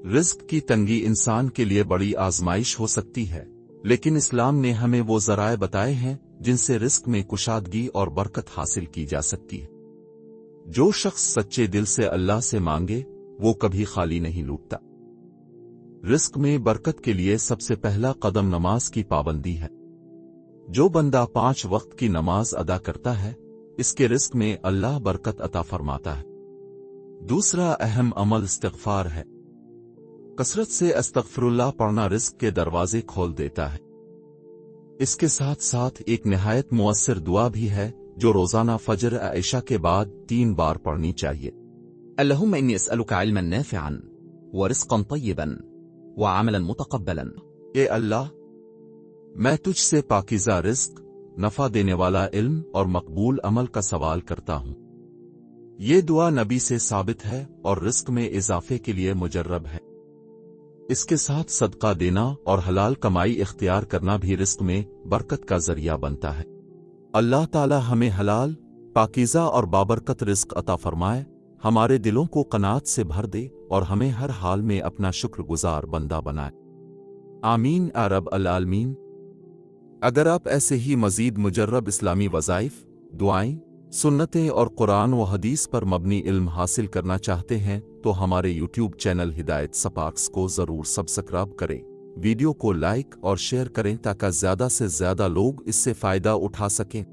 Risk की तंगी इंसान के लिए बड़ी आजमाइश हो सकती है, लेकिन इस्लाम ने हमें वो ज़राए बताए हैं जिनसे रिस्क में कुशादगी और बरकत हासिल की जा सकती है। जो शख्स सच्चे दिल से अल्लाह से मांगे वो कभी खाली नहीं लौटता। रिस्क में बरकत के लिए सबसे पहला कदम नमाज की पाबंदी है। जो बंदा 5 वक्त की नमाज अदा करता है, इसके रिस्क में अल्लाह बरकत अता फरमाता है। दूसरा अहम अमल इस्तिग़फ़ार है। कसरत से अस्तग़फ़िरुल्लाह पढ़ना रिस्क के दरवाजे खोल देता है। इसके साथ साथ एक निहायत मुअस्सिर दुआ भी है जो रोजाना फजर इशा के बाद 3 बार पढ़नी चाहिए। اللهم إني أسألك علما نافعا ورزقا طيبا وعملا متقبلا। ए अल्लाह, मैं तुझसे पाकीज़ा रिस्क, नफा देने वाला इल्म और मकबूल अमल का सवाल करता हूँ। ये दुआ नबी से साबित है और रिस्क में इजाफे के लिए मुजर्रब है। इसके साथ सदका देना और हलाल कमाई इख्तियार करना भी रिस्क में बरकत का जरिया बनता है। अल्लाह ताला हमें हलाल, पाकीज़ा और बाबरकत रिस्क अता फरमाए, हमारे दिलों को कनात से भर दे और हमें हर हाल में अपना शुक्रगुजार बंदा बनाए। आमीन या रब अल आलमीन। अगर आप ऐसे ही मजीद मुजर्रब इस्लामी वज़ाइफ, दुआएं, सुन्नतें और कुरान व हदीस पर मबनी इल्म हासिल करना चाहते हैं तो हमारे यूट्यूब चैनल हिदायत स्पार्क्स को ज़रूर सब्सक्राइब करें, वीडियो को लाइक और शेयर करें ताकि ज़्यादा से ज़्यादा लोग इससे फ़ायदा उठा सकें।